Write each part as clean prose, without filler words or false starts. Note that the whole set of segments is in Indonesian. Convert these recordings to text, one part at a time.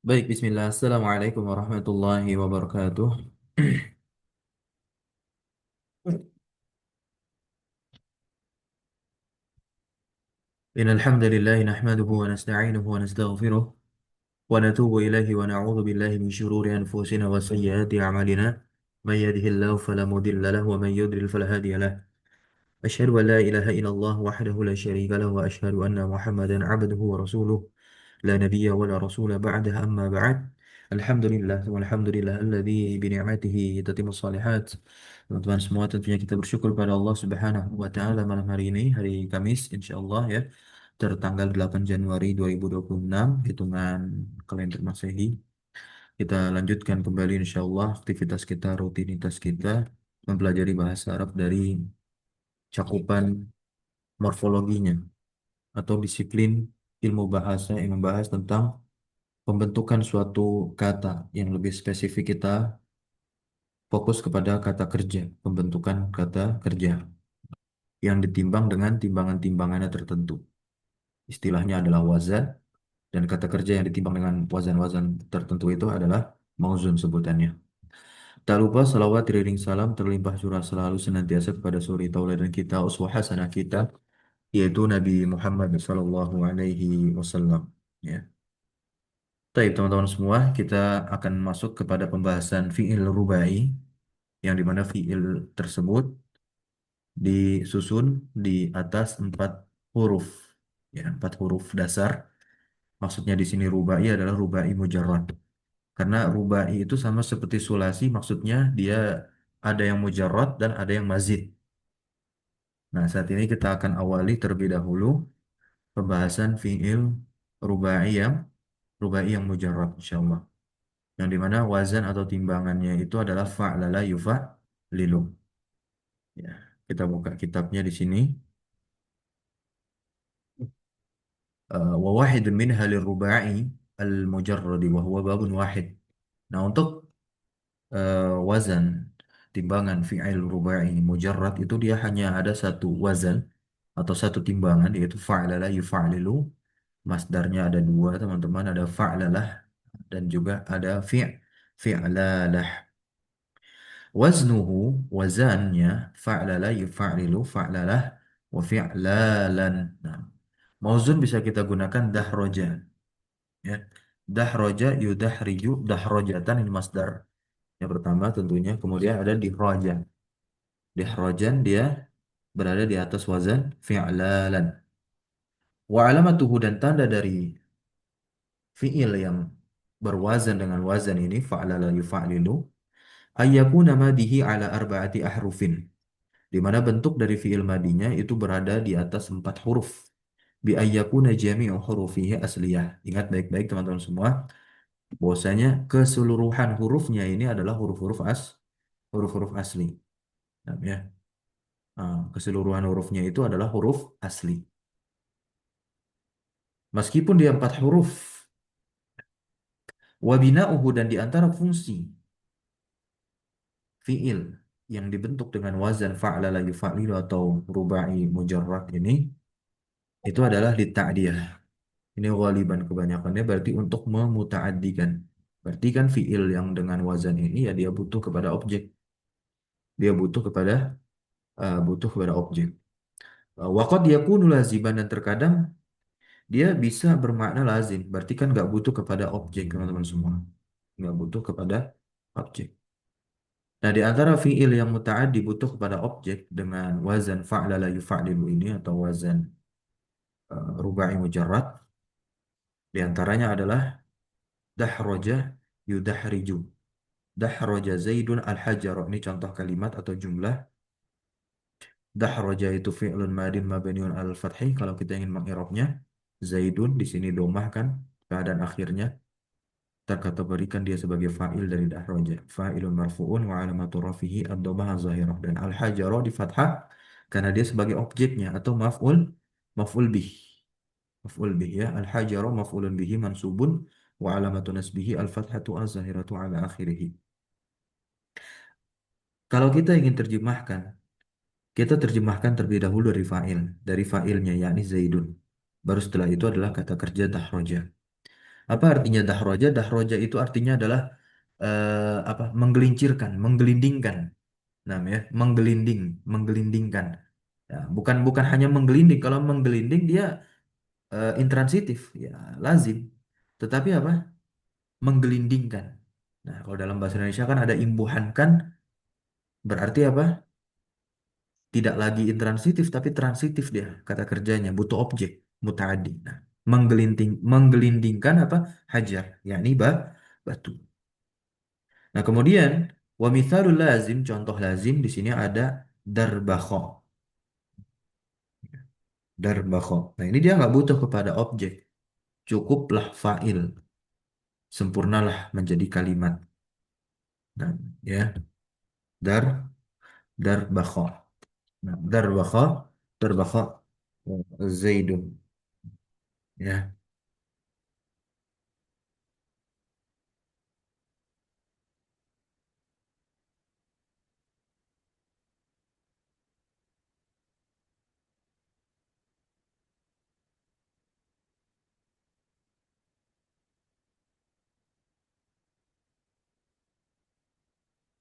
Baik, bismillah. Assalamualaikum warahmatullahi wabarakatuh. Innal hamdalillah nahmaduhu wa nasta'inuhu wa nastaghfiruh wa natubu ilaihi wa na'udzu billahi min shururi anfusina wa sayyiati a'malina. May yahdihillahu fala mudilla lahu wa may yudlil fala hadiya lahu. أشهد أن لا إله إلا الله وحده لا شريك له وأشهد أن محمدا عبده ورسوله لا نبي ولا رسول بعده أما بعد الحمد لله والحمد لله الذي بنعمته تتم الصالحات. Teman-teman semua, tentunya kita bersyukur pada Allah Subhanahu wa taala. Malam hari ini, hari Kamis insyaallah ya, tertanggal 8 Januari 2026 hitungan kalender Masehi. Kita lanjutkan kembali insyaallah aktivitas kita, rutinitas kita mempelajari bahasa Arab dari cakupan morfologinya atau disiplin ilmu bahasa yang membahas tentang pembentukan suatu kata. Yang lebih spesifik kita fokus kepada kata kerja, pembentukan kata kerja yang ditimbang dengan timbangan-timbangannya tertentu. Istilahnya adalah wazan, dan kata kerja yang ditimbang dengan wazan-wazan tertentu itu adalah mauzun sebutannya. Tak lupa salawat iring salam terlimpah curah selalu senantiasa kepada suri tauladan kita, uswah hasanah kita, yaitu Nabi Muhammad sallallahu alaihi wasallam. Ya. Baik, teman-teman semua, kita akan masuk kepada pembahasan fi'il rubai, yang dimana fi'il tersebut disusun di atas 4 huruf, ya, 4 huruf dasar. Maksudnya di sini rubai adalah rubai mujarrad. Karena rubai itu sama seperti sulasi, maksudnya dia ada yang mujarrad dan ada yang mazid. Nah, saat ini kita akan awali terlebih dahulu pembahasan fi'il rubai yang mujarrad insyaallah. Yang dimana wazan atau timbangannya itu adalah fa'lala yufa'lilu. Ya, kita buka kitabnya di sini. Wa wahidun minha lirrubai al-mujarradi wa huwa babun wahid. Nah, untuk wazan timbangan fi'il rubai mujarrad itu dia hanya ada satu wazan atau satu timbangan, yaitu fa'lala yufa'lilu. Masdarnya ada dua, teman-teman, ada fa'lalah dan juga ada fi'lalah. Waznuhu, wazannya, fa'lala yufa'lilu, fa'lalah, wa fi'lalan. Nah, mauzun bisa kita gunakan dahroja, ya. Dahroja yudahriju dahrojatan, ini masdar yang pertama tentunya. Kemudian ada dihroja. Dihrojan dia berada di atas wazan fi'lalan. Wa alamatuhu, dan tanda dari fi'il yang berwazan dengan wazan ini, fa'lala yufa'lilu, ayyakuna madihi ala arba'ati ahrufin, di mana bentuk dari fiil madinya itu berada di atas 4 huruf. Bi ayyakuna jami'u hurufihi asliyah. Ingat baik-baik teman-teman semua, bahwasanya keseluruhan hurufnya ini adalah huruf-huruf asli. Nah, ya. Keseluruhan hurufnya itu adalah huruf asli. Meskipun dia 4 huruf. Wabina'uhu, dan di antara fungsi fiil yang dibentuk dengan wazan fa'lala yufa'lilu atau rubai mujarrad ini, itu adalah lita'diyah. Ini ghaliban, kebanyakannya berarti untuk memuta'addikan. Berarti kan fiil yang dengan wazan ini ya dia butuh kepada objek. Dia butuh kepada objek. Waqad yakunu laziban, dan terkadang dia bisa bermakna lazim. Berarti kan nggak butuh kepada objek, teman-teman semua. Nggak butuh kepada objek. Nah, di antara fiil yang muta'addi butuh kepada objek dengan wazan fa'lala yufa'lilu ini atau wazan rubai mujarrad, di antaranya adalah dahroja yudahriju. Dahroja Zaidun al-hajara. Ini contoh kalimat atau jumlah. Dahroja itu fi'lun madin mabniun al-fathi. Kalau kita ingin mengirobnya, Zaidun di sini domah kan keadaan akhirnya, terkategorikan dia sebagai fa'il dari dahroja. Fa'ilun marfu'un wa alamatu rafihi ad-dhammah az-zahirah. Dan al-hajara di fathah karena dia sebagai objeknya atau maf'ul bih. Maf'ul bih, ya. Al-hajara maf'ulun bihi mansubun wa alamatu nasbihi al-fathatu az-zahiratu ala akhirih. Kalau kita ingin terjemahkan, kita terjemahkan terlebih dahulu dari fa'ilnya yakni Zaidun. Baru setelah itu adalah kata kerja dahroja. Apa artinya dahroja? Dahroja itu artinya adalah apa? Menggelincirkan, menggelindingkan. Namanya menggelinding, menggelindingkan. Ya, bukan bukan hanya menggelinding. Kalau menggelinding dia intransitif, ya lazim. Tetapi apa? Menggelindingkan. Nah, kalau dalam bahasa Indonesia kan ada imbuhan kan, berarti apa? Tidak lagi intransitif tapi transitif dia kata kerjanya, butuh objek, mutaaddi. Nah, menggelindingkan apa? Hajar, yakni batu. Nah, kemudian wa mithalul lazim, contoh lazim di sini ada darbakho. Darbakho. Nah, ini dia nggak butuh kepada objek. Cukuplah fa'il. Sempurnalah menjadi kalimat. Dan ya, dar darbakho. Nah, darbakho Zaidun. Ya,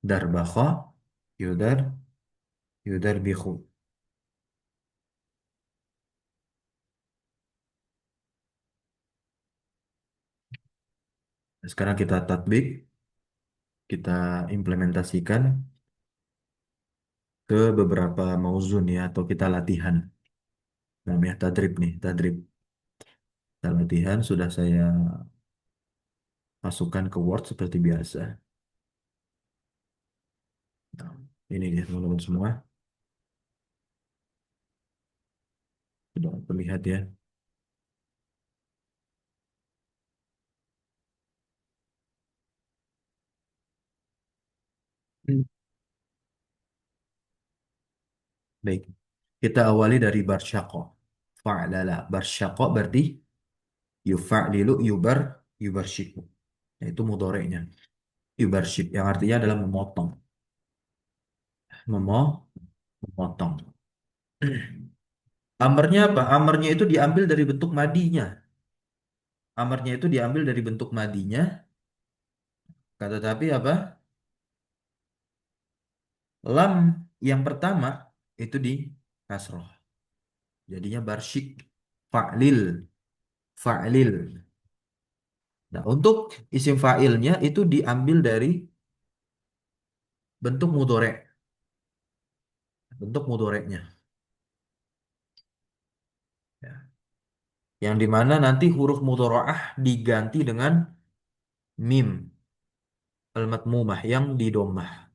darbakho yudar yudar bihu. Sekarang kita tatbik, kita implementasikan ke beberapa mauzun ya, atau kita latihan. Namanya tadrib nih, tadrib. Kita latihan sudah saya masukkan ke Word seperti biasa. Nah, ini dia teman-teman semua. Sudah terlihat ya. Hmm. Baik. Kita awali dari barsyaqo. Fa'lala. Barsyaqo berarti yufa'lilu yubarsyiku. Nah, itu mudhoreknya. Yubarsyik yang artinya adalah memotong. Memo, memotong. Amarnya apa? Amarnya itu diambil dari bentuk madinya. Amarnya itu diambil dari bentuk madinya. Kata tapi apa? Lam yang pertama itu di kasroh. Jadinya barsyik. Fa'lil. Fa'lil. Nah, untuk isim fa'ilnya itu diambil dari bentuk mudorek. Bentuk mudoreknya. Ya. Yang dimana nanti huruf mudoro'ah diganti dengan mim. Al-matmumah yang didomah.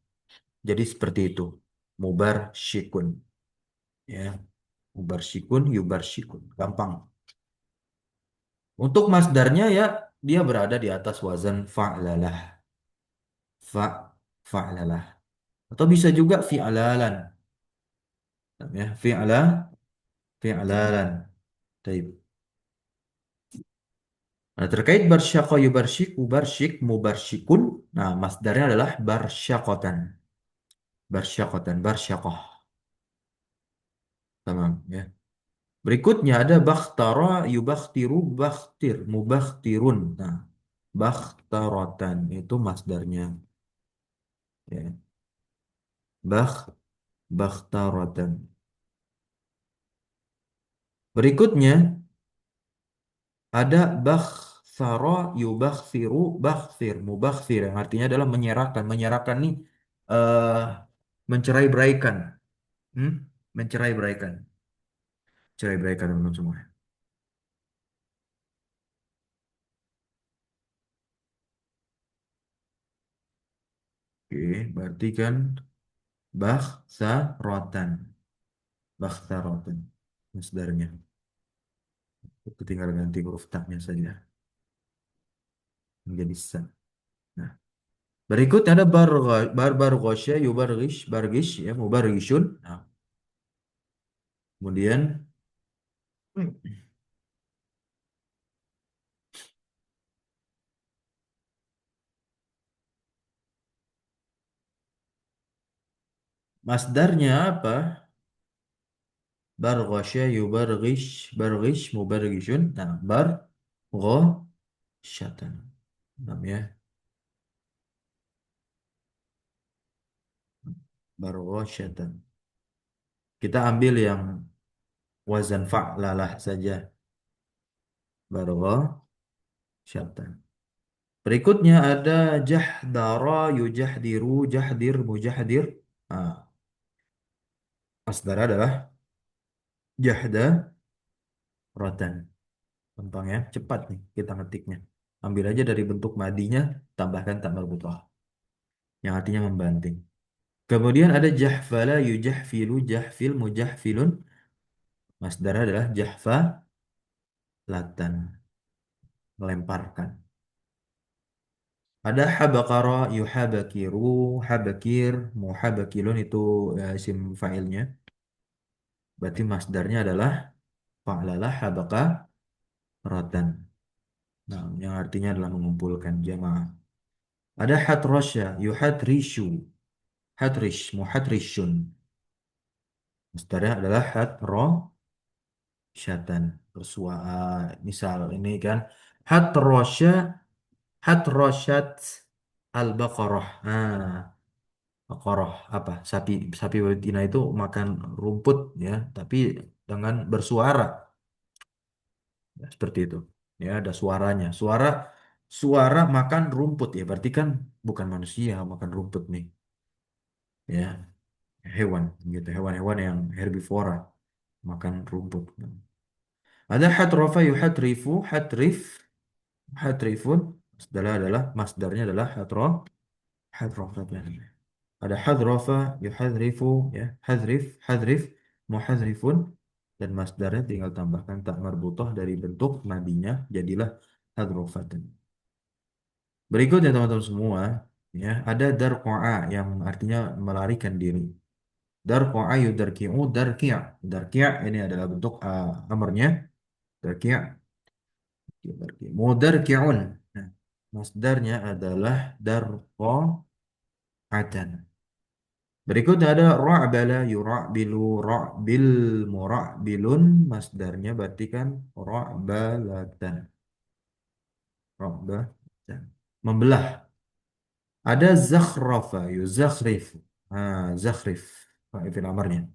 Jadi seperti itu. Mubar syikun. Ya. Mubar syikun, yubar syikun. Gampang. Untuk masdarnya ya dia berada di atas wazan fa'lalah. Fa fa'lalah. Atau bisa juga fi'lalan. Ya, fi'lalan. Taib. Nah, terkait barsyaqa yubarsyik, ubarsyik, mubarsyikun. Nah, masdarnya adalah barsyakotan. Barsyakotan, barsyaqah. Tamam, ya. Berikutnya ada bakhtara, yubakhtiru, bakhtir, mubakhtirun. Nah, bakhtaratan itu masdarnya. Ya. Bakhtaratan. Berikutnya ada bakhthara, yubakhtiru, bakhtir, mubakhtir. Yang artinya adalah menyerahkan. Menyerahkan nih eh mencerai-beraikan. Hmm? Mencerai-beraikan. Cerai-beraikan teman-teman semua. Oke, berarti kan bakhsarotan. Bakhsarotan. Masdarnya. Itu tinggal ganti huruf taknya saja. Menjadi sa. Nah, berikutnya ada barghosya, yubargish, bargish, ya, mubargishun. Nah, kemudian masdarnya apa? Barghosya, yubargish, bargish, mubargishun. Nah, bar, gho, Syatan. Namanya baru syatan. Kita ambil yang wazan fa'lalah saja. Baru syatan. Berikutnya ada jahdara, yujahdiru, jahdir, mujahdir. Ah, masdar adalah jahda rotan. Gampang ya, cepat nih kita ngetiknya. Ambil aja dari bentuk madinya, tambahkan tak marbutah. Yang artinya membanting. Kemudian ada jahfala, yujahfilu, jahfil, mujahfilun. Masdar adalah jahfa, latan, melemparkan. Ada habakara, yuhabakiru, habakir, muhabakilun itu isim fa'ilnya. Berarti masdarnya adalah fa'lalah habaka rotan. Nah, yang artinya adalah mengumpulkan jamaah. Ada hatrasya, yuhadrishu, hadrish, muhadrishun. Masdarnya adalah hatrosyatan. Misal ini kan hatrasya, hatrasyat al-baqarah. Nah, baqarah apa? Sapi betina itu makan rumput ya, tapi dengan bersuara. Ya, seperti itu. Ya, ada suaranya. Suara makan rumput ya, berarti kan bukan manusia makan rumput nih. Ya, hewan gitu, hewan-hewan yang herbivora makan rumput. Ada hatrafa yuhadrifu, hadrifun masdarnya adalah hatrafa. Ada hadrafa yuhadrifu ya, hadrif, muhadrifun dan masdarnya tinggal tambahkan tak marbutah dari bentuk madinya jadilah hadrofatan. Berikutnya teman-teman semua, ya, ada darqa'a yang artinya melarikan diri. Darqa'a yudarki'u darki'. Darki' ini adalah bentuk amarnya. Darki', mudarki'un. Nah, masdarnya adalah darqa'atan. Berikutnya ada ra'bala yura'bilu ra'bil mura'bilun. Masdarnya berarti kan ra'balatan. Ra'balatan. Membelah. Ada zakhrafa, yuzakhrif. Zakhrif. Itu amarnya.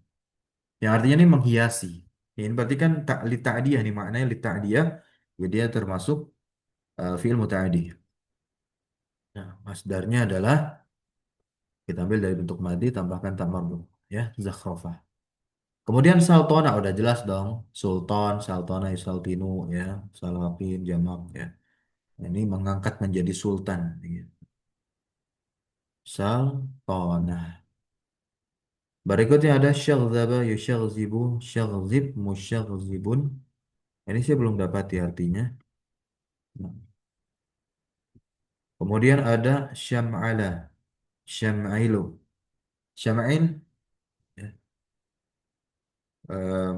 Yang artinya ini menghiasi. Ini berarti kan li ta'diyah nih maknanya li ta'diyah. Jadi dia termasuk fi'il muta'addi. Nah, masdarnya adalah kita ambil dari bentuk madi tambahkan tak marbu ya, zakhrafa. Kemudian saltona udah jelas dong. Sultan, saltona, saltinu ya, salapin, jamak ya. Ini mengangkat menjadi sultan. Ya. Saltona. Berikutnya ada syagzaba yusyagzibu syagzib musyagzibun. Ini saya belum dapat artinya. Nah, kemudian ada syam'ala syam'ilu. Syam'il ya,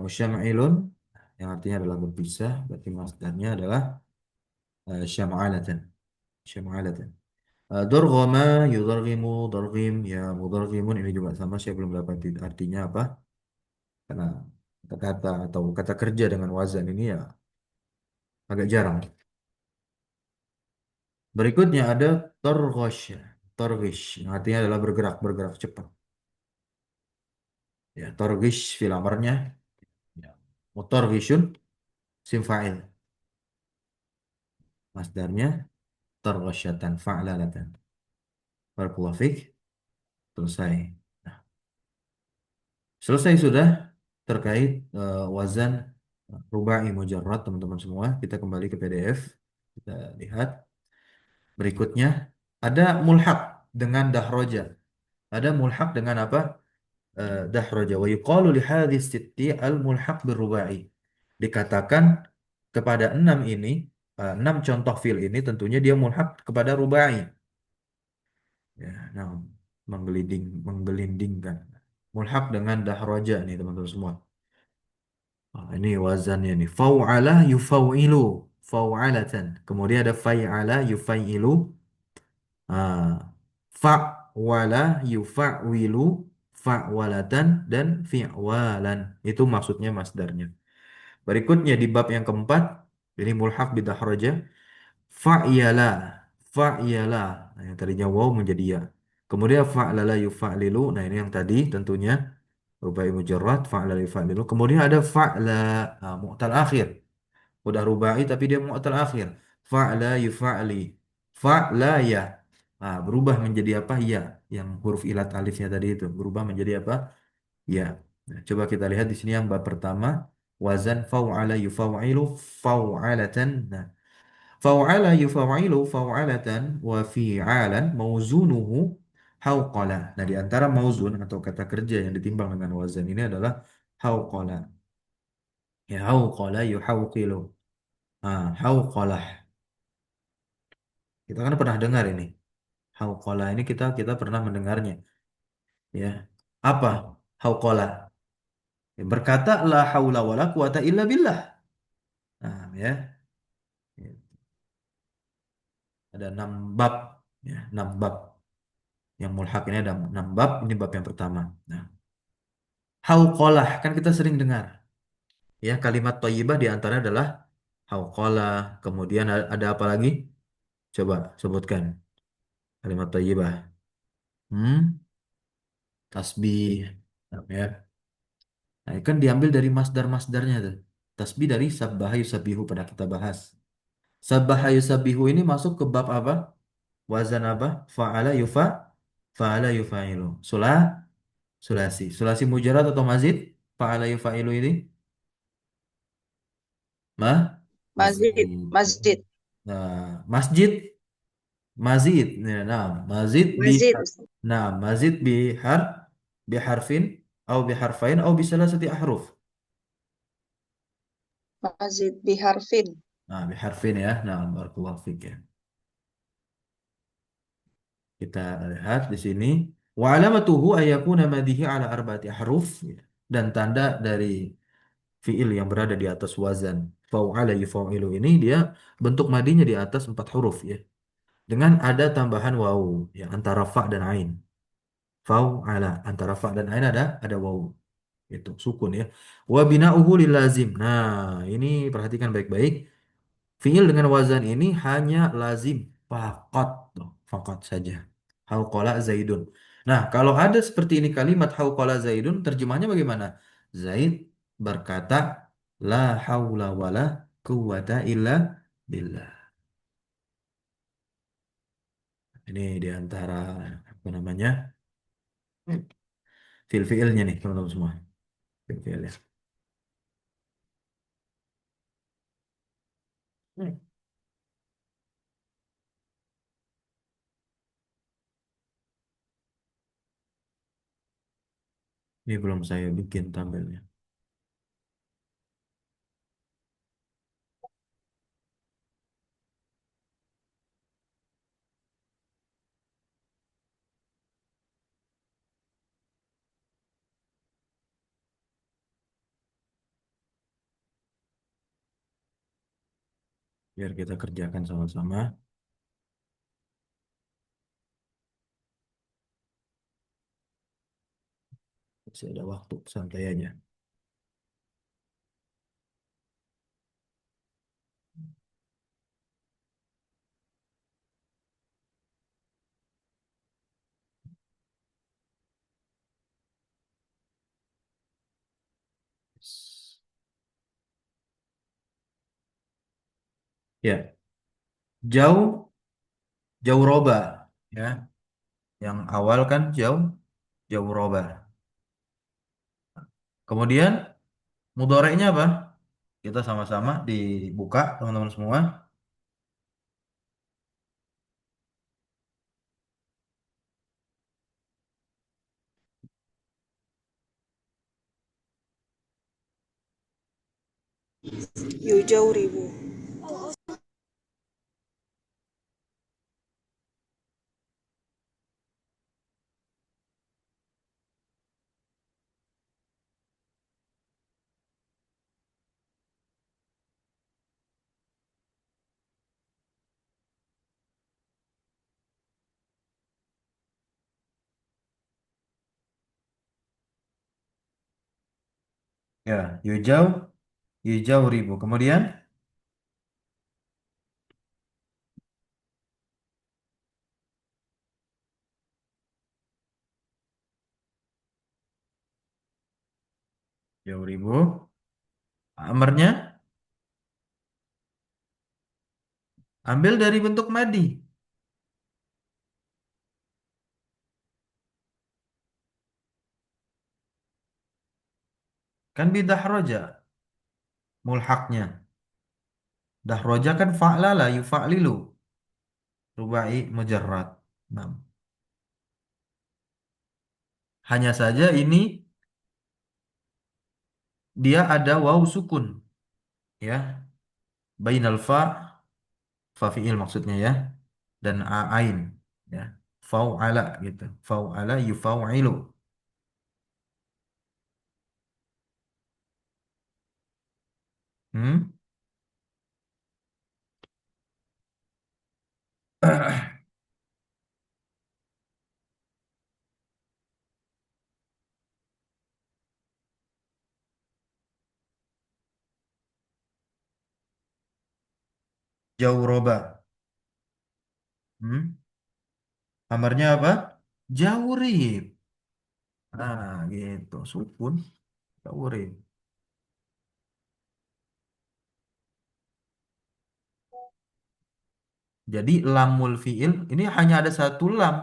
musyam'ilun yang artinya adalah berpisah. Berarti masdarnya adalah syam'alatan. Syam'alatan. Dorgoma yudargimu dargim ya mudargimun ini juga sama saya belum dapat artinya apa. Karena kata-kata atau kata kerja dengan wazan ini ya agak jarang. Berikutnya ada torgosya, torgish, yang artinya adalah bergerak, bergerak cepat. Ya, torgish fil amarnya, ya. Mutorgishun, sim fa'il. Masdarnya, torgosyatan, fa'lalatan. Barakallahu fiik. Selesai. Nah, selesai sudah terkait wazan rubai mujarrad, teman-teman semua. Kita kembali ke PDF. Kita lihat. Berikutnya, ada mulhaq dengan dahroja. Ada mulhaq dengan apa? Dahraja wa yuqalu li hadhihi sitti al mulhaq birrubai. Dikatakan kepada enam ini, enam contoh fiil ini tentunya dia mulhaq kepada rubai. Ya, nah, menggelindingkan. Mulhaq dengan dahraja nih teman-teman semua. Ini wazannya nih. Fau'ala yufau'ilu. Fau'alatan. Kemudian ada fai'ala yufai'ilu. Fa'wala yufa'wilu fa'walatan dan fi'walan. Itu maksudnya masdarnya. Berikutnya di bab yang keempat, ini mulhaq bidahroja. Fa'yala, fa'yala. Nah, yang tadinya waw menjadi ya. Kemudian fa'lala yufa'lilu. Nah, ini yang tadi tentunya rubai mujarrad, fa'lala yufa'lilu. Kemudian ada fa'la, nah, mu'tal akhir. Udah rubai tapi dia mu'tal akhir. Fa'la yufa'li. Fa'la ya. Nah, berubah menjadi apa? Ya. Yang huruf ilat alifnya tadi itu berubah menjadi apa? Ya. Nah, coba kita lihat di sini yang bab pertama. Wazan fa'ala yufa'wilu fa'alatan. Nah, fa'ala yufa'wilu fa'alatan wa fi'alan mauzunuhu hauqala. Nah, di antara mauzun atau kata kerja yang ditimbang dengan wazan ini adalah hauqala. Ya, hauqala yuhawqilu. Ah, hauqalah. Kita kan pernah dengar ini. Hauqala ini kita pernah mendengarnya, ya. Apa? Hauqala. Ya, berkata la haula wala quwata illa billah. Nah, ya. Ya, ada 6 bab, ya, 6 bab. Yang mulhak ini ada 6 bab, ini bab yang pertama. Nah, hauqalah kan kita sering dengar. Ya, kalimat thayyibah di antara adalah hauqalah. Kemudian ada apa lagi? Coba sebutkan kalimat thayyibah. Hmm, tasbih. Ya. Nah, kan diambil dari masdar-masdarnya tuh. Tasbih dari sabbaha yusabbihu pada kita bahas. Sabbaha yusabbihu ini masuk ke bab apa? Wazan apa? Fa'ala yufa'ilu. Sulasi. Sulasi mujarrad atau mazid? Fa'ala yufa'ilu ini Masjid, mazid. masjid, Nah, masjid, mazid. Nah, mazid bi masjid, Ustaz. nah, mazid biharfin atau biharfain atau bisalasati ahruf. Masjid biharfin. Nah, biharfin ya. Nah, barakallahu fik ya. Kita lihat di sini wa alamatuhu ayyakuna madhihi ala arba'ati ahruf, ya. Dan tanda dari fiil yang berada di atas wazan fa'ala yufailu ini dia bentuk madinya di atas 4 huruf, ya. Dengan ada tambahan waw, ya, antara fa dan ain. Fa'ala antara fa dan ain ada waw. Itu sukun, ya. Wa bina'uhu lil lazim. Nah, ini perhatikan baik-baik. Fiil dengan wazan ini hanya lazim fakot, tuh, fakot saja. Hauqala Zaidun. Nah, kalau ada seperti ini kalimat hauqala Zaidun, terjemahnya bagaimana? Zaid berkata, la haula wala quwata illa billah. Ini diantara apa namanya? Fiil-fiilnya nih, teman-teman semua. Fiil-fiilnya. Hmm. Ini belum saya bikin tabelnya. Biar kita kerjakan sama-sama. Masih ada waktu, santai aja. Ya, jauh, jauh roba. Ya, yang awal kan jauh, jauh roba. Kemudian mudoreknya apa? Kita sama-sama dibuka teman-teman semua. Yujauribu. Ya, yujau, yujau ribu. Kemudian Amarnya ambil dari bentuk madi. Kan bidah roja mulhaknya. Dahroja kan fa'lala yufa'lilu. Rubai mujarrad. Nah, hanya saja ini dia ada waw sukun ya. Bainal fa fi'il maksudnya ya, dan ain ya. Fau'ala gitu. Fau'ala yufau'ilu. Hmm? Jauroba. Hmm? Amarnya apa? Jaurib. Nah, gitu. Sukun. Jaurib. Jadi lamul fiil ini hanya ada satu lam.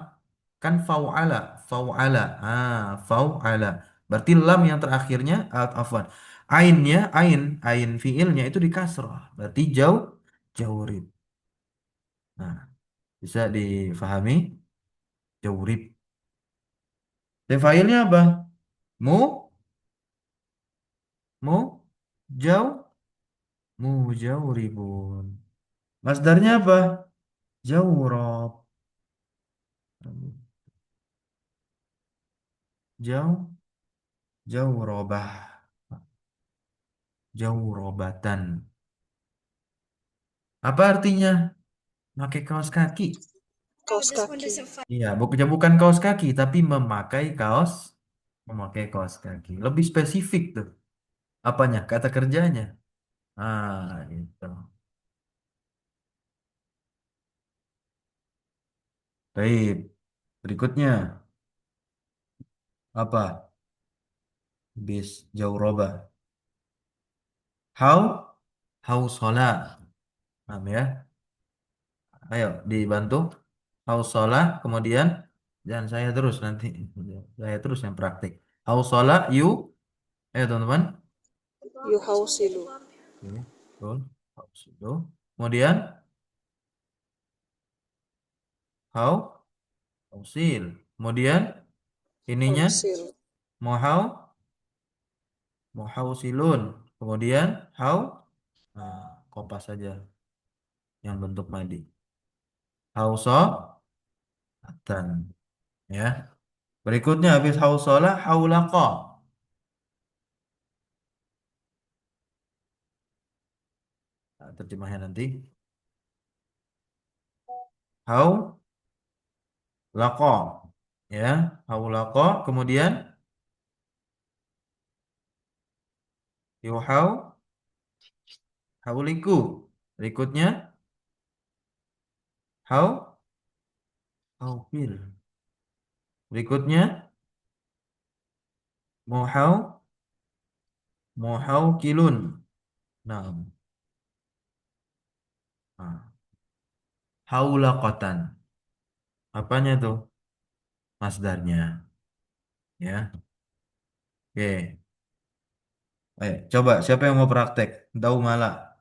Kan fau'ala. Fau'ala. Fau'ala. Berarti lam yang terakhirnya, afwan. Ainnya, ain fiilnya itu di kasrah. Berarti jaurib. Nah, bisa difahami? Jaurib. Dan failnya apa? Mu, mu, jau, mujauribun. Masdarnya apa? Jaurab. Jau, jaurobah. Jaurobatan. Apa artinya? Pakai kaos kaki. Kaos kaki. Iya, bukan kaos kaki, tapi memakai kaos kaki. Lebih spesifik tuh. Apanya? Kata kerjanya. Itu. Baik. Berikutnya apa? Bis jauroba. How? How sholat. Paham ya? Ayo dibantu. How sholat. Kemudian jangan saya terus nanti. Saya terus yang praktik. How sholat you. Ayo teman-teman. Yuhausilu. Oke, betul. How sholat. Kemudian how. Tausil. Kemudian ininya Hausil. mohau, mohausilun. Kemudian how, kopas saja yang bentuk madi. Hauso dan ya. Berikutnya habis hausola haulaqa. Nah, terjemahnya nanti. Hau laqa. Ya, haulaqa. Kemudian yuhau hauliku. Berikutnya hau haufil. Berikutnya muhau muhau kilun. Nah, nah. Haulaqatan. Apanya tuh? Masdarnya. Ya. Oke. Coba siapa yang mau praktek? Daumala.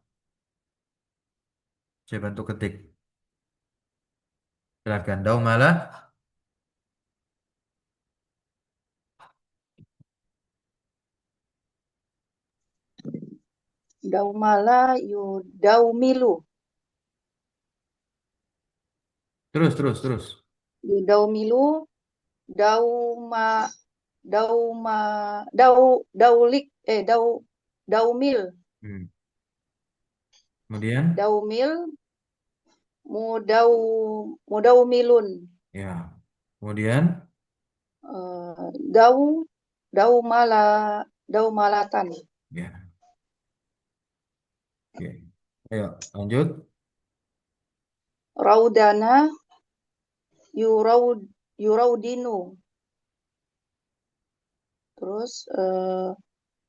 Saya bantu ketik. Silakan. Daumala. Daumala yudaumilu. Terus. Yudaumilu. Dauma. Dauma. Daulik. Daumil. Hmm. Kemudian, Daumil. Mudau. Mudaumilun. ya. Kemudian, Eh, dau. Daumala. Daumalatan. ya. Oke. Ayo, lanjut. Raudana. Yuraudinu. Terus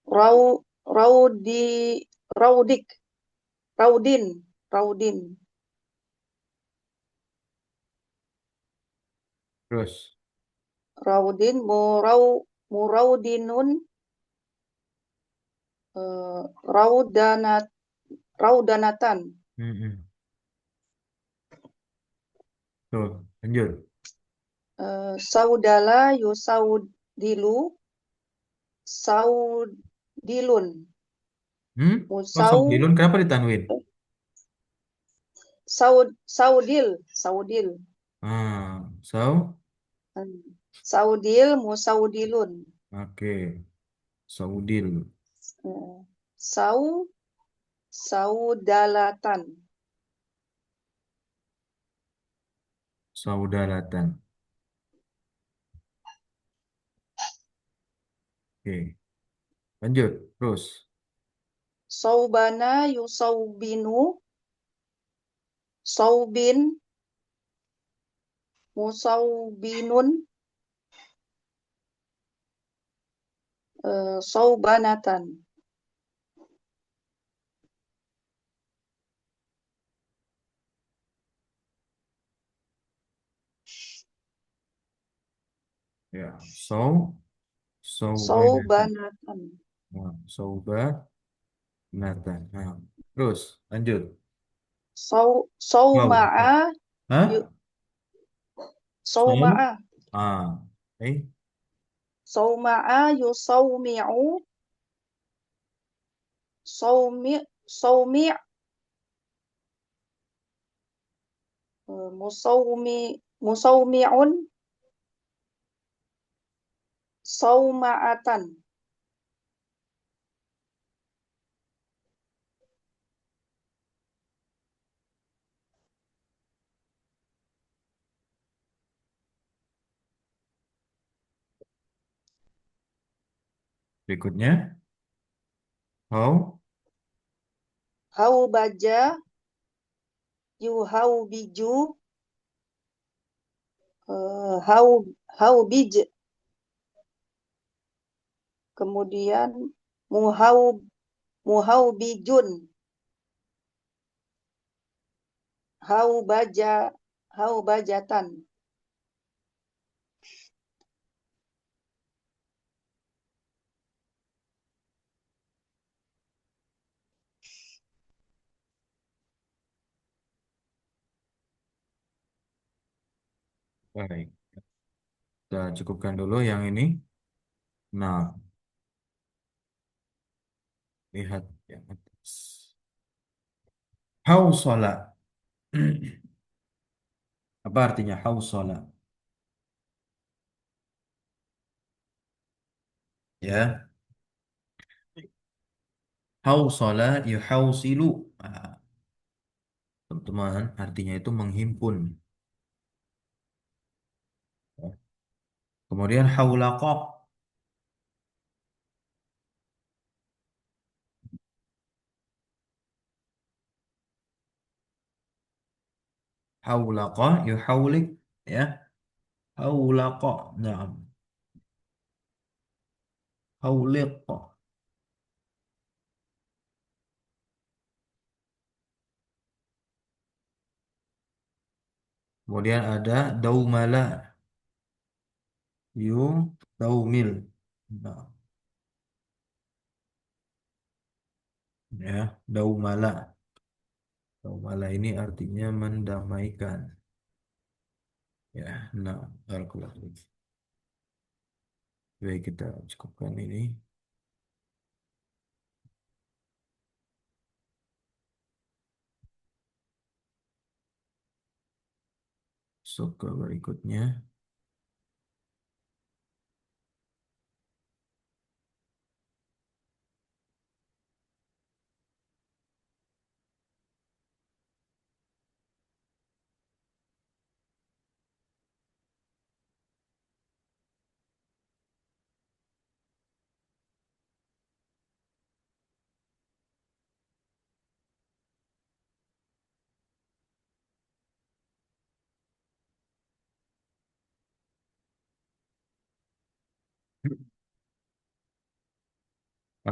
rau Raudi, Raudik, Raudin, Raudin. Terus. Raudin, Muraudinun, Raudanat, Raudanatan. Mm-mm. Tuh, lanjut. Saudala Yusaudilu, Saudilun. Hmm? Oh, Musau, Saudilun kenapa ditanwin? Saudil. So, Saudil, Musaudilun. oke. Saudil, Eh, Sau, Saudalatan. saudaratan. Oke, lanjut. Terus. Saubana Yusaubinu, Saubin, Musaubinun, Saubanatan. Ya, saubanatan. Saubanatan. Nah, saubanatan. Nah, terus lanjut. Mau. Sauma'a, yu, Hah? Sau. Sauma'a. Ah. Eh, Sauma'a Yusaumi'u, Saumi, Musaumi'un, Sauma'atan. berikutnya. How. Haubaja, Yuhaubiju, Hau, Haubij, kemudian Muhau, Muhaubijun, Haubaja, Haubajatan. Baik. Kita cukupkan dulu yang ini. Nah, lihat yang atas. Hausola. Apa artinya hausola? Ya, hausola yuhausilu. Ah, teman-teman, artinya itu menghimpun. Ya. Kemudian haulaqa. Haulaqa yuhaulik. Ya, haulaqa. Nah, hauliq. Kemudian ada daumala. Daumil. Nah, ya, daumala. Daumala ini artinya mendamaikan. Ya, nah, barakallahu. Baik, kita cukupkan ini. So, ke berikutnya.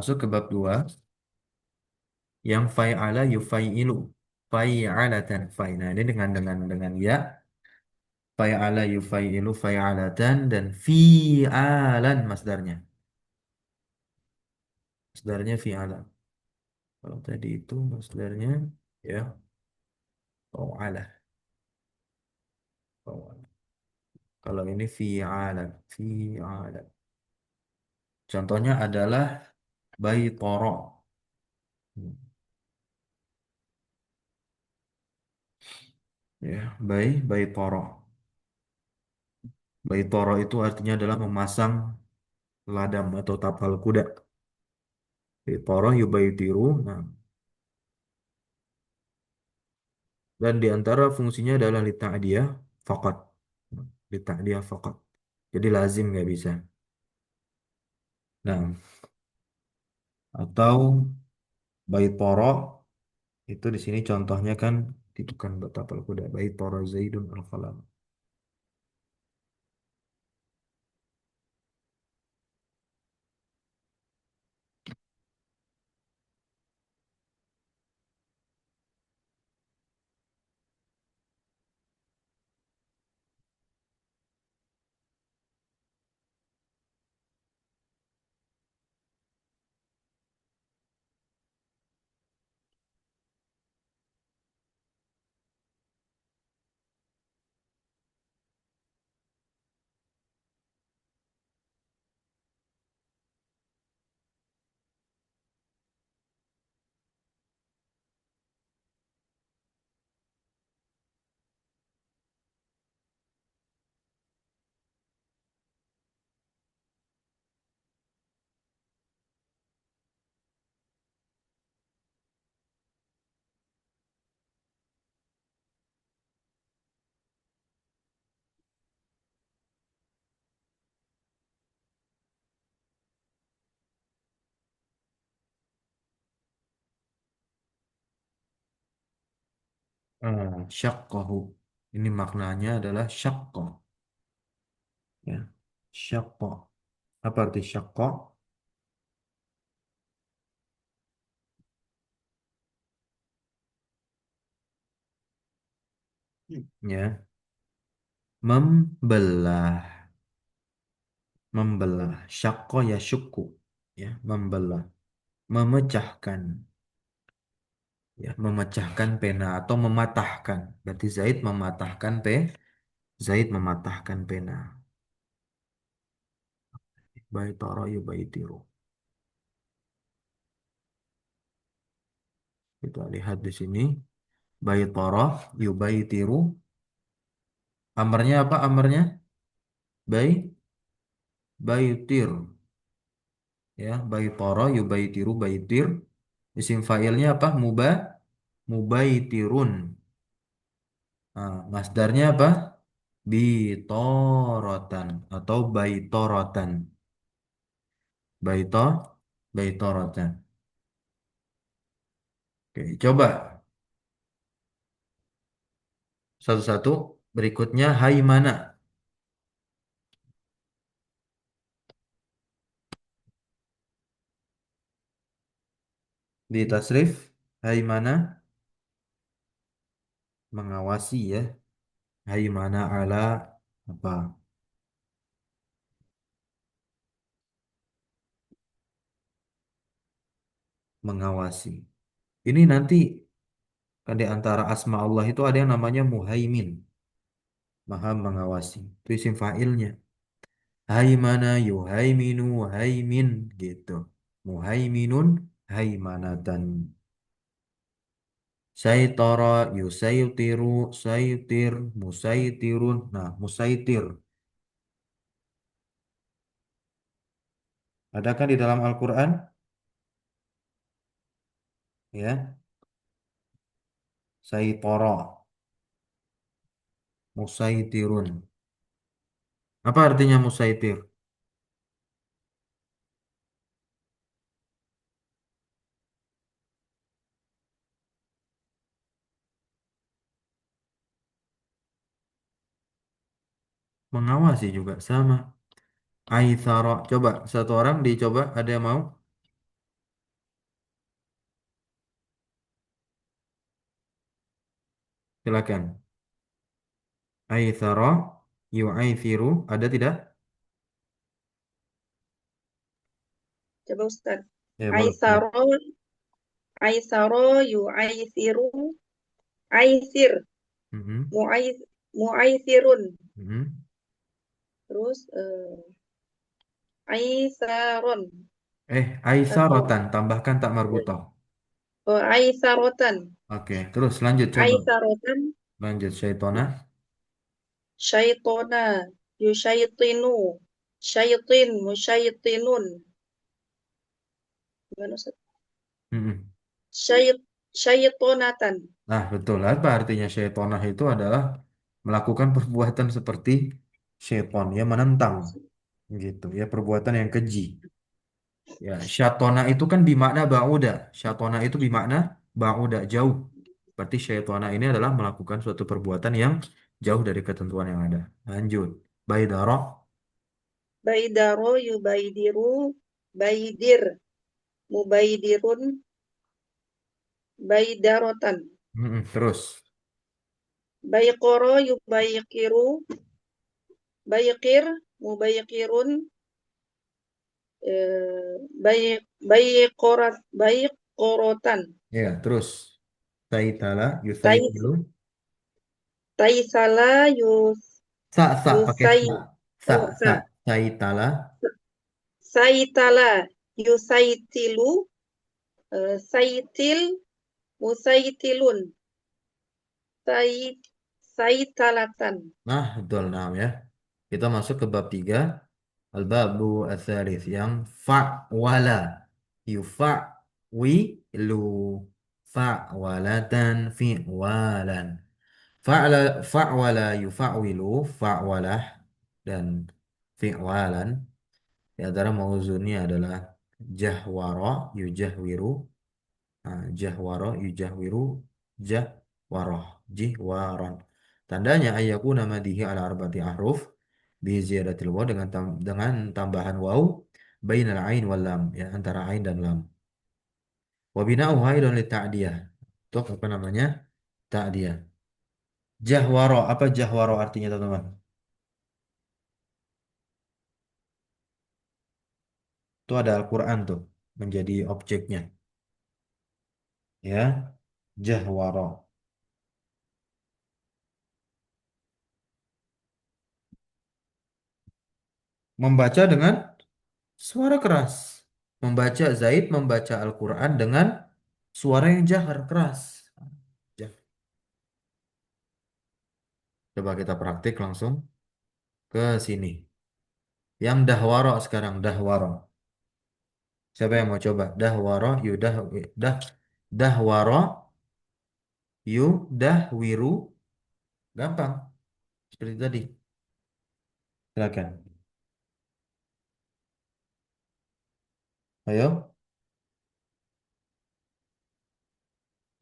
Masuk ke bab 2 yang fai'ala yufai'ilu. Fai'alatan fai. Nah, ini dengan ya fai'ala yufai'ilu fai'alatan dan fi'alan masdarnya. Masdarnya fi'ala. Kalau tadi itu masdarnya ya fa'ala. Fa'ala. Kalau ini fi'alan, fi'alan. Contohnya adalah baitara. Hmm. Ya, baitara. Baitara itu artinya adalah memasang ladang atau tapal kuda. Baitara yubaitiru. Nah, dan di antara fungsinya adalah lita'diyah faqat. Lita'diyah faqat. Jadi lazim nggak bisa. Nah, atau baitara itu di sini contohnya kan itu kan tapal kuda. Baitara Zaidun al-qalam. Syaqqahu. Ini maknanya adalah syaqqa. Ya. Syaqqa. Apa arti syaqqa? Ya. Membelah. Membelah. Syaqqa ya syukku. Ya. Membelah. Memecahkan. Ya. Memecahkan pena atau mematahkan. Berarti Zaid mematahkan Zaid mematahkan pena. Baitara yubaitiru. Kita lihat di sini. Baitara yubaitiru. Amarnya apa amarnya? Baitir. Ya, baitara yubaitiru baitir. Isim fa'ilnya apa? Mubaitirun. Nah, masdarnya apa? Bitorotan atau baitorotan. Baito, baitorotan. Oke, coba satu-satu. Berikutnya hai mana? Di tasrif hai mana? Mengawasi ya. Hai mana ala apa? Mengawasi. Ini nanti kan di antara asma Allah itu ada yang namanya Muhaimin, Maha mengawasi. Itu isim fa'ilnya. Haimana yuhaiminu haimin gitu. Muhaiminun haimanatan. Saitara yusaitiru saitir musaitirun. Nah, musaitir. Adakah di dalam Al-Qur'an? Ya, saitara musaitirun. Apa artinya musaitir? Mengawasi juga sama. Aithara. Coba satu orang dicoba, ada yang mau? Silakan. Aithara yu'aithiru. Ada tidak? Coba Ustaz. Ya, boleh, boleh. Aisaro, aisaro yu'aisiru, aisir, Mhm, mu'ais, mu'aisirun. mhm. Terus aisaron atau Aisarotan. Tambahkan tak marbutoh. aisarotan. Oke, terus lanjut coba. Aisarotan, Lanjut syaitona. syaitona, yusyayitinu, syaitin, musyaitinun. Gimana Ustaz? Mhm. Syait, syaitonatan. Nah, betul. Apa artinya syaitonah itu adalah melakukan perbuatan seperti syaiton, ya menentang gitu, ya perbuatan yang keji. Ya, syatona itu kan bimakna ba'uda. Syatona itu bimakna ba'uda, jauh. Berarti syaitona ini adalah melakukan suatu perbuatan yang jauh dari ketentuan yang ada. Lanjut. Baidara. Baidaro yubaidiru, baidir, mubaidirun, baidarotan. Terus. Baiqoro yubaiqiru, baiqir, mubaikirun, baiqorat, baiqorotan. Ya, terus. Taitala, Tais, yusaikilu. taisala Sa, pakai yusai, sa. oh, Sa. Taitala. saitala, yusaitilu, saitil, musaitilun, sai, saitalatan. Nah, betul. Nah, ya. Kita masuk ke bab 3. Al-babu ats yang fa'wala. Yufa'wilu. Fa'walatan fi'walan. Fa'wala yufa'wilu. Fa'walah dan fi'walan. Di antara mauzunnya adalah jahwara yujahwiru. Nah, jahwara yujahwiru jahwarah jihwaron. Tandanya ayyakuna madihi ala arba'ati ahruf bi ziyadatil waw dengan tambahan waw bainal ain wal lam, ya antara ain dan lam. Wa bina'uha aidan li ta'diyah. Untuk apa namanya? Ta'diyah. Jahwara, apa jahwara artinya teman-teman? Itu ada Al-Qur'an tuh menjadi objeknya, ya. Jahwara. Membaca dengan suara keras. Membaca Zaid membaca Al-Quran dengan suara yang jahar keras. Ja- Coba kita praktik langsung ke sini. Yang dahwaro sekarang dahwaro. Siapa yang mau coba? Dahwaro dahwaro yudahwiru. Gampang seperti tadi. Silakan. Ayo.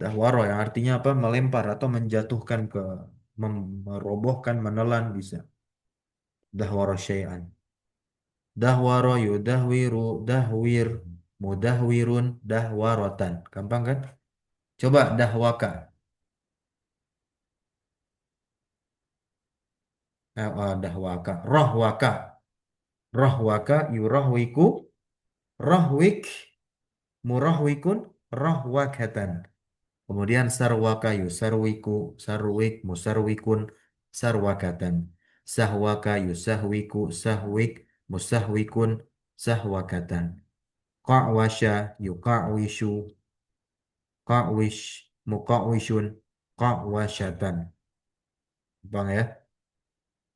Dahwaro yang artinya apa? Melempar atau menjatuhkan ke merobohkan, menelan bisa. Dahwaro syai'an. Dahwaro yudahwiru dahwir mudahwirun dahwarotan. Gampang kan? Coba dahwaka. Dahwaka. Rohwaka. Rohwaka yurahwiku. Rohwik murahwikun rohwakatan. Kemudian sarwaka yusarwiku. Sarwik musarwikun sarwakatan. Sahwaka yusahwiku. Sahwik musahwikun sahwakatan. Qa'wasya yuqa'wishu. Ka'wish, muqa'wishun, qa'wasyatan. Bang ya.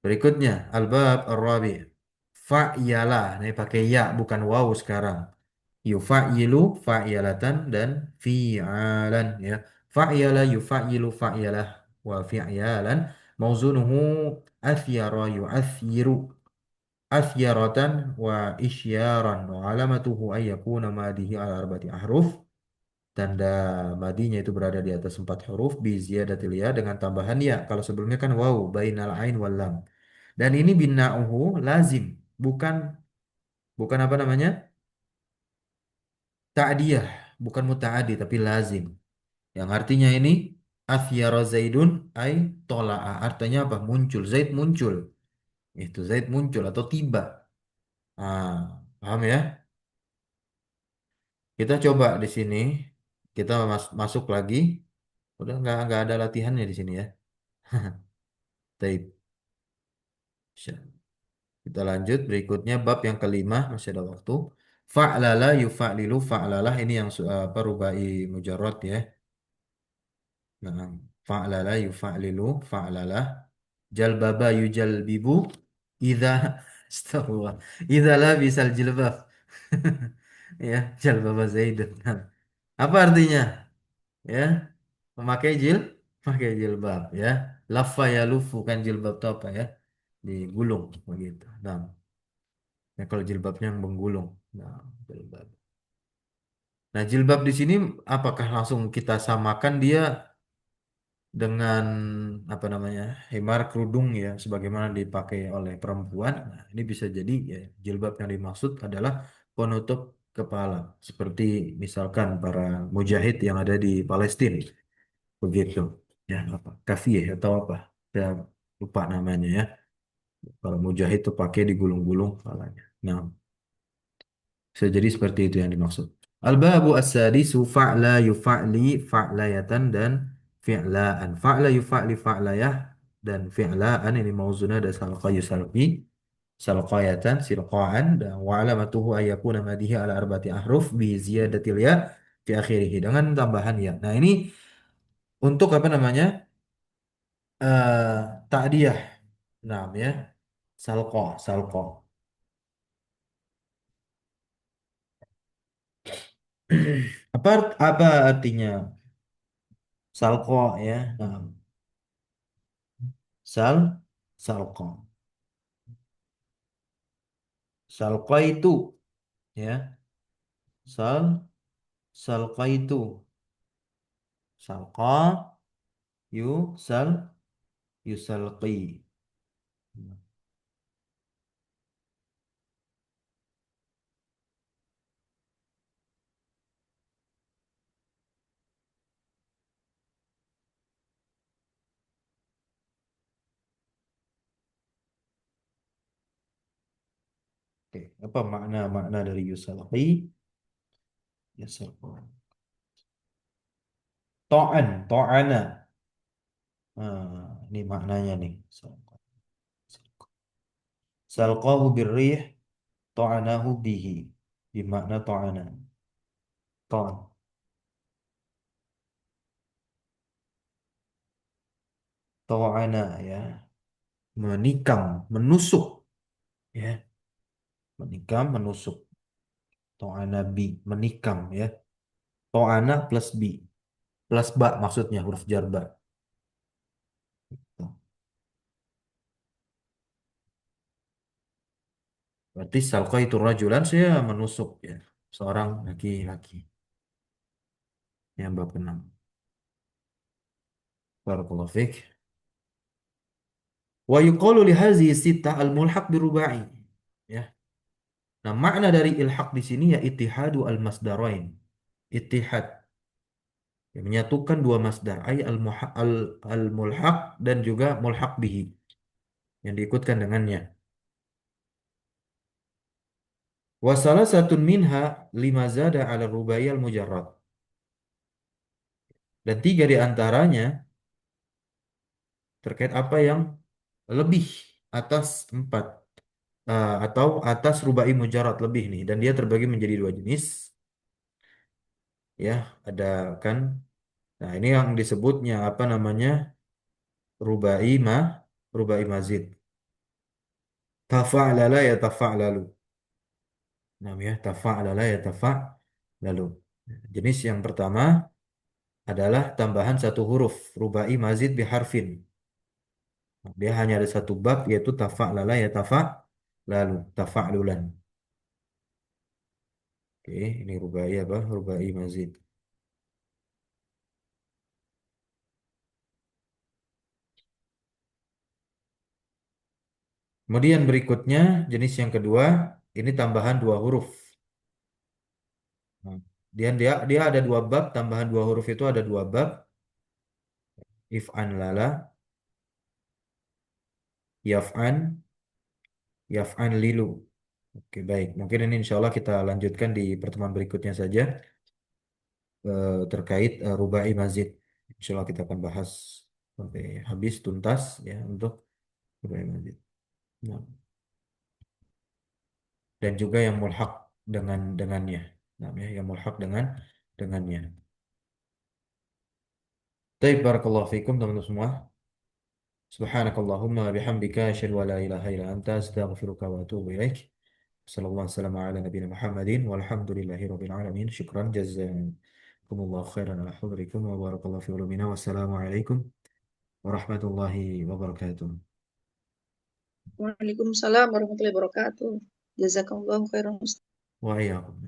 Berikutnya, albab ar-rabi. Fa'yalah. Ini pakai ya, bukan waw sekarang. Yufa'ilu, fa'yalatan, dan fi'alan. Ya. Fa'yala, yufa'ilu, fa'yalah, wa fi'yalan. Mauzunuhu athyara, yu'athyiru. Athyaratan wa isyaran. Wa alamatuhu ayyakuna madihi ala arbati ahruf. Tanda madinya itu berada di atas 4 huruf bi ziyadatil ya dengan tambahan ya. Kalau sebelumnya kan waw bainal ain wal lam. Dan ini bina'uhu lazim, bukan bukan apa namanya? Ta'diyah, bukan muta'adi tapi lazim. Yang artinya ini Athyara Zaidun ay tola'a. Artinya apa? Muncul. Zaid muncul. Itu Zaid muncul atau tiba. Ah, paham ya? Kita coba di sini. Kita masuk lagi. Udah nggak ada latihannya di sini ya. Taib. Kita lanjut berikutnya bab yang kelima masih ada waktu. Fa'lala yufa'lilu fa'lalah ini yang apa rubai mujarrad ya. Nah, fa'lala yufa'lilu fa'lalah jalbaba yujalbibu idza astagfirullah idza labisal jilbab. Ya, jalbaba Zaidun. Nah, apa artinya? Ya, memakai memakai jilbab ya. Laffa ya lufu kan jilbab itu apa ya? Digulung begitu. Nah, ya kalau jilbabnya yang menggulung. Nah, jilbab. Nah, jilbab di sini apakah langsung kita samakan dia dengan apa namanya himar kerudung ya sebagaimana dipakai oleh perempuan. Nah, ini bisa jadi ya, jilbab yang dimaksud adalah penutup kepala seperti misalkan para mujahid yang ada di Palestina begitu ya apa kafiyeh atau apa saya lupa namanya ya kalau mujahid itu pakai digulung-gulung kepalanya. Nah, bisa jadi seperti itu yang dimaksud. Al-babu as-sadisu fa'la yufa'li fa'layatan dan fi'la'an. Fa'la yufa'li fa'layah dan fi'la'an ini mauzuna ada salqa yusalqi, salqayatan, silqa'an dan wa alamatuhu ayyakuna madihi ala arba'ati ahruf bi ziyadatil ya fi akhirih dengan tambahan ya. Nah, ini untuk apa namanya? Ta'diyah. Nah, ya. Salqa, salqa. Apa artinya salqa ya? Nah, salqa. Salqa itu ya. Salqa itu. Salqa yusalqi. Oke, apa makna dari yusalqi? Yusalqi. Ta'ana. Ini maknanya nih. Salqahu birrih, ta'anahu bihi. Di makna ta'ana. Ta'an. Ta'ana ya. Menikam, menusuk ya. Menikam, menusuk. Ta'ana bi, menikam ya. Ta'ana plus bi. Plus ba maksudnya huruf jar ba. Tuh. Berarti salqa itu rajulan saya menusuk ya. Seorang laki-laki. Yang bab 6. Barakallahu fiik. Wa yuqalu li hadhihi sittah al-mulhaq birubai. Ya. Nah, makna dari ilhaq di sini ya ittihadu al-masdarain. Ittihad. Ya, menyatukan dua masdar ay al-mulhaq dan juga mulhaq bihi yang diikutkan dengannya. Wa salah satu minha lima zada ala rubaiyal mujarrad. Dan tiga di antaranya terkait apa yang lebih atas empat atau atas rubai mujarrad lebih nih dan dia terbagi menjadi dua jenis ya ada kan nah ini yang disebutnya apa namanya rubai ma rubai mazid tafa'lala ya tafa'lalu namanya tafa'lala ya tafa'lalu jenis yang pertama adalah tambahan satu huruf rubai mazid biharfin. Dia hanya ada satu bab yaitu tafa'lala ya tafa'lalu tafa'lulan. Oke, ini rubai apa? Rubai mazid. Kemudian berikutnya jenis yang kedua ini tambahan dua huruf. Nah, dia dia dia ada dua bab, tambahan dua huruf itu ada dua bab. If'an lala, yaf'an, yaf'an lilu. Oke, baik. Mungkin ini insya Allah kita lanjutkan di pertemuan berikutnya saja terkait rubai mazid. Insya Allah kita akan bahas sampai habis tuntas ya untuk rubai mazid. Nah, dan juga yang mulhak dengannya. Nah, ya, yang mulhak dengannya. Baik, barakallahu fikum teman-teman semua. Subhanakallahumma bihamdika asyhadu an la ilaha illa anta astaghfiruka wa atubu ilaik. Sallallahu alaihi wasallam ala nabiyina Muhammadin walhamdulillahi rabbil alamin. Syukran jazakumullahu khairan ala hudurikum wa barakallahu fi ulumina. Wassalamu alaikum warahmatullahi wabarakatuh. Waalaikumsalam warahmatullahi wabarakatuh. Jazakallahu khairan. Wa iyyakum.